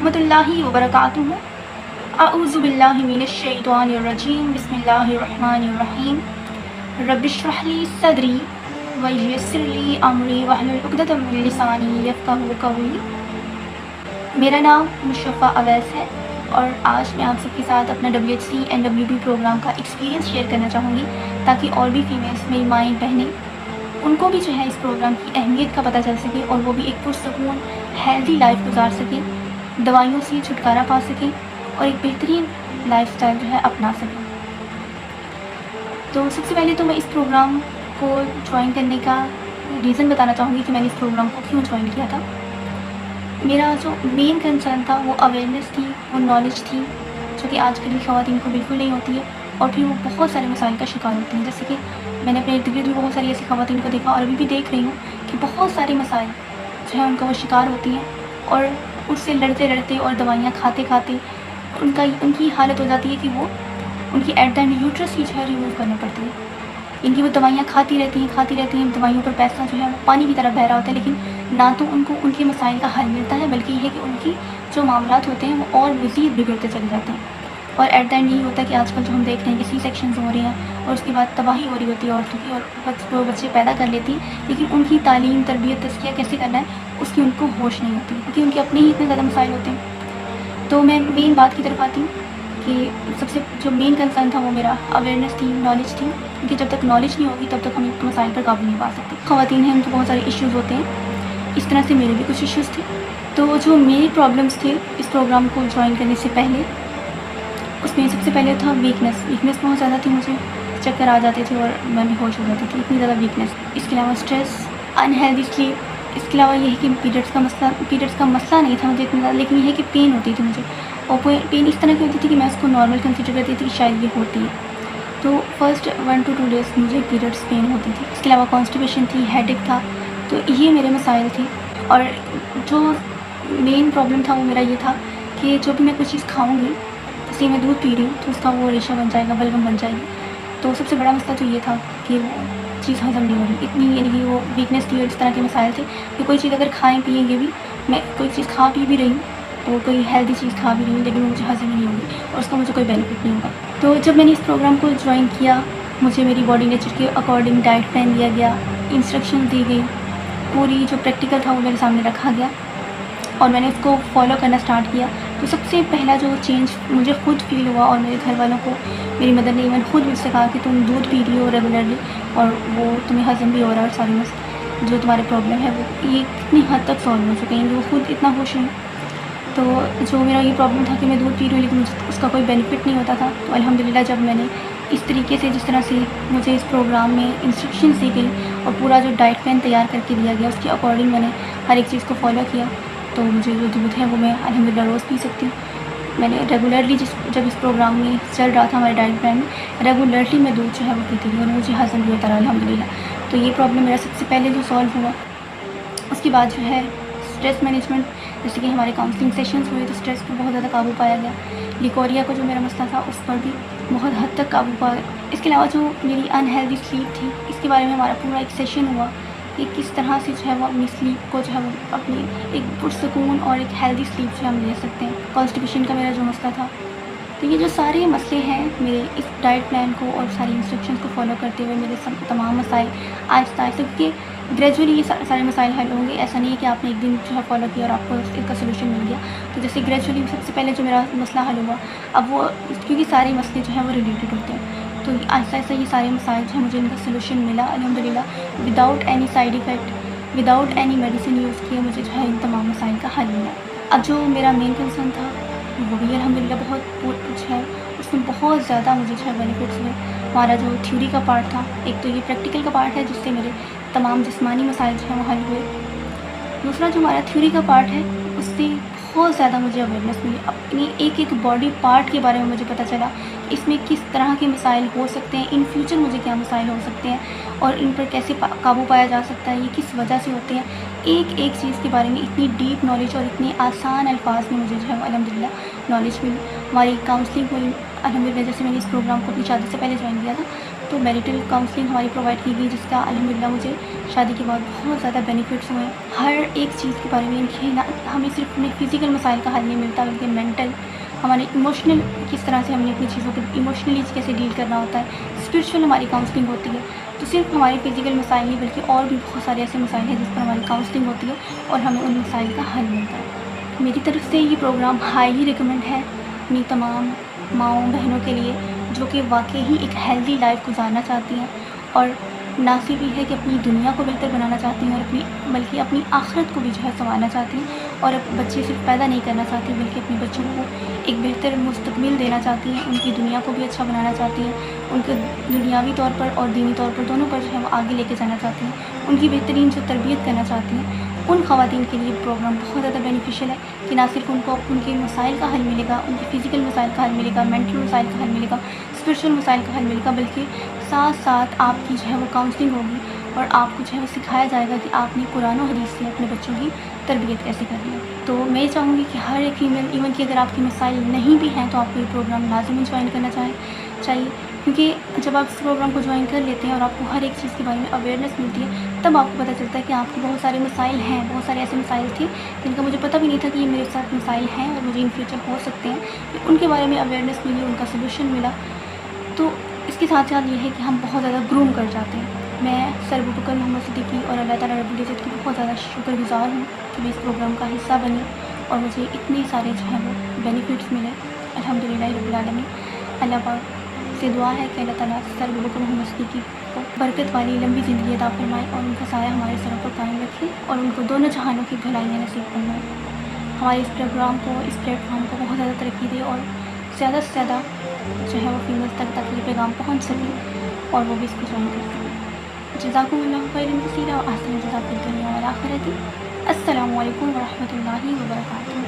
रहमतुल्लाहि व बरकातुहू। अऊज़ु बिल्लाहि मिनश शैतानिर रजीम। बिस्मिल्लाहिर रहमानिर रहीम। रब्बिश्रह ली सदरी व यस्सिर ली अमरी वहलुल उक़दतम मिन लिसानी यफ़क़हू क़ौली। मेरा नाम मुशफ़ा अवैस है और आज मैं आप सबके साथ अपना WHC NWB प्रोग्राम का एक्सपीरियंस शेयर करना चाहूँगी, ताकि और भी फीमेल्स, मेरी माएँ बहनें, उनको भी जो है इस प्रोग्राम की अहमियत का पता चल सके और वो भी एक पुरसकून हेल्दी लाइफ गुजार सकें, दवाइयों से छुटकारा पा सकें और एक बेहतरीन लाइफस्टाइल जो है अपना सकें। तो सबसे पहले तो मैं इस प्रोग्राम को ज्वाइन करने का रीज़न बताना चाहूँगी कि मैंने इस प्रोग्राम को क्यों ज्वाइन किया था। मेरा जो मेन कंसर्न था वो अवेयरनेस थी, वो नॉलेज थी, जो कि आजकल की ख़वातीन को बिल्कुल नहीं होती है और फिर वो बहुत सारे मसाइल का शिकार होती हैं। जैसे कि मैंने अपने इर्द-गिर्द भी बहुत सारी ऐसी ख़वातीन को देखा और अभी भी देख रही हूँ कि बहुत सारे मसाइल जो है उनका वो शिकार होती हैं और उससे लड़ते-लड़ते और दवाइयाँ खाते-खाते उनकी हालत हो जाती है कि वो उनकी एट द एंड यूट्रस ही जो है रिमूव करनी पड़ती है। इनकी वो दवाइयाँ खाती रहती हैं, दवाइयों पर पैसा जो है वो पानी की तरह बह रहा होता है, लेकिन ना तो उनको उनके मसाइल का हल मिलता है, बल्कि ये है कि उनकी जो मामलात होते हैं वो और मज़ीद बिगड़ते चले जाते हैं। और एट द एंड यही होता है कि आजकल जो हम देख रहे हैं कि सी सेक्शंस हो रही हैं और उसके बाद तबाही हो रही होती है औरतों की, और वो बच्चे पैदा कर लेती हैं, लेकिन उनकी तालीम, तरबियत, तज़किया कैसे करना है उसकी उनको होश नहीं होती, क्योंकि उनके अपने ही इतने ज़्यादा मसाइल होते हैं। तो मैं मेन बात की तरफ आती हूँ कि सबसे जो मेन कंसर्न था वो मेरा अवेयरनेस थी, नॉलेज थी, क्योंकि जब तक नॉलेज नहीं होगी तब तक हम इन मसाइल पर काबू नहीं पा सकते। ख़वातीन हैं, उनको बहुत सारे इश्यूज़ होते हैं, इस तरह से मेरे भी कुछ इश्यूज़ थे। तो जो मेरी प्रॉब्लम्स थे इस प्रोग्राम को ज्वाइन करने से पहले, उसमें सबसे पहले था वीकनेस बहुत ज़्यादा थी, मुझे चक्कर आ जाते थे और मैं बेहोश हो जाती थी, इतनी ज़्यादा वीकनेस। इसके अलावा स्ट्रेस, अनहेल्दी स्लीप, इसके अलावा ये है कि पीरियड्स का मसला नहीं था मुझे इतना ज़्यादा, लेकिन ये है कि पेन होती थी मुझे, और पेन इस तरह की होती थी कि मैं उसको नॉर्मल कंसिडर करती थी कि शायद ये होती है। तो फर्स्ट 1 to 2 डेज़ मुझे पीरियड्स पेन होती थी। इसके अलावा कॉन्स्टिपेशन थी, हेडेक था, तो ये मेरे मसाइल थे। और जो मेन प्रॉब्लम था वो मेरा ये था कि जो भी मैं कुछ चीज़ खाऊँगी, जैसे मैं दूध पी रही हूँ तो उसका वो रेशा बन जाएगा, बलगम बन जाएगी। तो सबसे बड़ा मसला तो ये था कि वो चीज़ हज़म नहीं हो रही, इतनी यानी कि वो वीकनेस थी और इस तरह के मसाइल थे कि कोई चीज़ अगर खाएँ पिएँगे भी, मैं कोई चीज़ खा पी भी रही हूँ, तो कोई हेल्दी चीज़ खा भी रही हूँ, लेकिन मुझे हज़म नहीं होगी और उसका मुझे कोई बेनिफिट नहीं होगा। तो जब मैंने इस प्रोग्राम को ज्वाइन किया, मुझे मेरी बॉडी नेचर के अकॉर्डिंग डाइट प्लान दिया गया, इंस्ट्रक्शन दी गई, पूरी जो प्रैक्टिकल था वो मेरे सामने रखा गया और मैंने उसको फॉलो करना स्टार्ट किया। तो सबसे पहला जो चेंज मुझे खुद फील हुआ और मेरे घर वालों को, मेरी मदर ने इवन खुद मुझसे कहा कि तुम दूध पी रही हो रेगुलरली और वो तुम्हें हज़म भी हो रहा है और सारी जो तुम्हारे प्रॉब्लम है वो ये कितनी हद तक सॉल्व हो चुके हैं, वो खुद इतना खुश हैं। तो जो मेरा ये प्रॉब्लम था कि मैं दूध पी रही हूँ लेकिन मुझे उसका कोई बेनिफिट नहीं होता था, तो अल्हम्दुलिल्लाह जब मैंने इस तरीके से, जिस तरह से मुझे इस प्रोग्राम में इंस्ट्रक्शंस दी गई और पूरा जो डाइट प्लान तैयार करके दिया गया उसके अकॉर्डिंग मैंने हर एक चीज़ को फॉलो किया, तो मुझे जो दूध है वो मैं अल्हम्दुलिल्लाह रोज़ पी सकती हूँ। मैंने रेगुलरली जब इस प्रोग्राम में चल रहा था हमारे डाइट प्लान में, रेगुलरली मैं दूध जो है वो पीती थी और मुझे हज़म भी होता रहा अल्हम्दुलिल्लाह। तो ये प्रॉब्लम मेरा सबसे पहले जो सॉल्व हुआ। उसके बाद जो है स्ट्रेस मैनेजमेंट, जैसे कि हमारे काउंसलिंग सेशंस हुए तो स्ट्रेस पर बहुत ज़्यादा काबू पाया गया। लिकोरिया को जो मेरा मसला था उस पर भी बहुत हद तक काबू पाया। इसके अलावा जो मेरी अनहेल्दी स्लीप थी, इसके बारे में हमारा पूरा एक सेशन हुआ कि किस तरह से जो है वो अपनी स्लीप को जो है वो अपनी एक पुरसकून और एक हेल्दी स्लीप जो हम ले सकते हैं। कॉन्स्टिपेशन का मेरा जो मसला था, तो ये जो सारे मसले हैं मेरे इस डाइट प्लान को और सारी इंस्ट्रक्शंस को फॉलो करते हुए मेरे तमाम मसाइल आहिस्ता आहिस्ता, क्योंकि ग्रेजुअली ये सारे मसाइल हल होंगे, ऐसा नहीं है कि आपने एक दिन जो है फॉलो किया और आपको इसका सोल्यूशन मिल गया। तो जैसे ग्रेजुअली सबसे पहले जो मेरा मसला हल हुआ, अब वो क्योंकि सारे मसले जो हैं वो रिलेटेड होते हैं, तो आहिस्ता आहिस्ता ये सारे मसाइल जो हैं मुझे इनका सोल्यूशन मिला अल्हम्दुलिल्लाह, without any side effect, without any medicine use किए मुझे जो है इन तमाम मसाइल का हल मिला। अब जो मेरा मेन कंसर्न था वो भी अल्हम्दुलिल्लाह बहुत कुछ है, उसमें बहुत ज़्यादा मुझे जो है बेनिफिट्स हुए। हमारा जो थ्योरी का पार्ट था, एक तो ये प्रैक्टिकल का पार्ट है जिससे मेरे तमाम जिस्मानी मसाइल जो हैं वो हल हुए। दूसरा जो हमारा थ्योरी का पार्ट है उससे बहुत ज़्यादा मुझे अवेयरनेस मिली, अपनी एक एक बॉडी पार्ट के बारे में मुझे पता चला कि इसमें किस तरह के मसाइल हो सकते हैं, इन फ्यूचर मुझे क्या मसाइल हो सकते हैं और इन पर कैसे काबू पाया जा सकता है, ये किस वजह से होते हैं। एक एक चीज़ के बारे में इतनी डीप नॉलेज और इतने आसान अल्फाज में मुझे जो है अल्हम्दुलिल्लाह नॉलेज मिली। हमारी काउंसलिंग हुई अल्हम्दुलिल्लाह, जैसे मैंने इस प्रोग्राम को अपनी शादी से पहले ज्वाइन किया था तो मैरिटल काउंसलिंग हमारी प्रोवाइड की गई, जिसका अल्हम्दुलिल्लाह मुझे शादी के बाद बहुत ज़्यादा बेनिफिट्स हुए। हर एक चीज़ के बारे में इनकी ना हमें सिर्फ अपने फ़िज़िकल मसाइल का हल नहीं मिलता, बल्कि मेंटल, हमारे इमोशनल, किस तरह से हमने अपनी चीज़ों को इमोशनली कैसे डील करना होता है, स्पिरिचुअल हमारी काउंसलिंग होती है। तो सिर्फ हमारे फ़िज़िकल मसाइल नहीं, बल्कि और भी बहुत सारे ऐसे मसाइल हैं जिस पर हमारी काउंसलिंग होती है और हमें उन मसाइल का हल मिलता है। मेरी तरफ से ये प्रोग्राम हाईली रिकमेंड है अपनी तमाम माँओं बहनों के लिए, जो कि वाक़ई ही एक हेल्दी लाइफ गुजारना चाहती हैं और ना सिर्फ ये है कि अपनी दुनिया को बेहतर बनाना चाहती हैं, और बल्कि अपनी आखिरत को भी जो है संवारना चाहती हैं, और अब बच्चे सिर्फ पैदा नहीं करना चाहती, बल्कि अपने बच्चों को एक बेहतर मुस्तकबिल देना चाहती हैं, उनकी दुनिया को भी अच्छा बनाना चाहती हैं, उनके दुनियावी तौर पर और दीनी तौर पर दोनों पर जो है वो आगे लेके जाना चाहती हैं, उनकी बेहतरीन जो तरबियत करना चाहती हैं। उन ख़वातीन के लिए प्रोग्राम बहुत ज़्यादा बेनिफिशियल है कि ना सिर्फ उनको उनके मसाइल का हल मिलेगा, उनके फ़िज़िकल मसाइल का हल मिलेगा, मेंटल मसाइल का हल मिलेगा, स्पिरिचुअल मसाइल का हल मिलेगा, बल्कि साथ साथ आपकी जो है वो काउंसलिंग होगी और आपको जो है वो सिखाया जाएगा कि आपने कुरान और हदीस से अपने बच्चों की तरबियत कैसे करनी है। तो मैं चाहूँगी कि हर एक फीमेल, इवन कि अगर आपके मसाइल नहीं भी हैं, तो आपको ये प्रोग्राम लाज़िमी ज्वाइन करना चाहिए, क्योंकि जब आप इस प्रोग्राम को ज्वाइन कर लेते हैं और आपको हर एक चीज़ के बारे में अवेयरनेस मिलती है, तब आपको पता चलता है कि आपके बहुत सारे मसाइल हैं, बहुत सारे ऐसे मसाइल थे जिनका मुझे पता भी नहीं था कि ये मेरे साथ मसाइल हैं और मुझे इन फ्यूचर हो सकते हैं। फिर उनके बारे में अवेयरनेस मिली, उनका सोल्यूशन मिला। तो इसके साथ साथ ये है कि हम बहुत ज़्यादा ग्रूम कर जाते हैं। मैं सर अबू बकर मोहम्मद सिद्दीकी और अल्लाह ताला रब्बुल इज़्ज़त की बहुत ज़्यादा शुक्रगुज़ार हूँ कि मैं इस प्रोग्राम का हिस्सा बनी और मुझे इतने सारे जो हैं वो बेनिफिट्स मिले, अल्हम्दुलिल्लाह रब्बिल आलमीन। अल्लाह पाक से दुआ है कि अल्लाह ताला सर अबू बकर मोहम्मद सिद्दीकी को बरकत वाली लंबी ज़िंदगी अता फरमाए और उनका साया हमारे सरों पर कायम रखे और उनको दोनों जहानों की भलाइयाँ नसीब फरमाए। हमारे इस प्रोग्राम को, इस प्लेटफॉर्म को बहुत ज़्यादा तरक्की दे और ज़्यादा से ज़्यादा जो है वो फीमेल्स तक ये पैगाम पहुँच सके और वो भी इसको ज्वाइन कर सकें। जज़ाकुमुल्लाहु खैरन कसीरा व अहसन जज़ा फिद दुनिया वल आखिरति। अस्सलामु अलैकुम व रहमतुल्लाहि व बरकातुहू।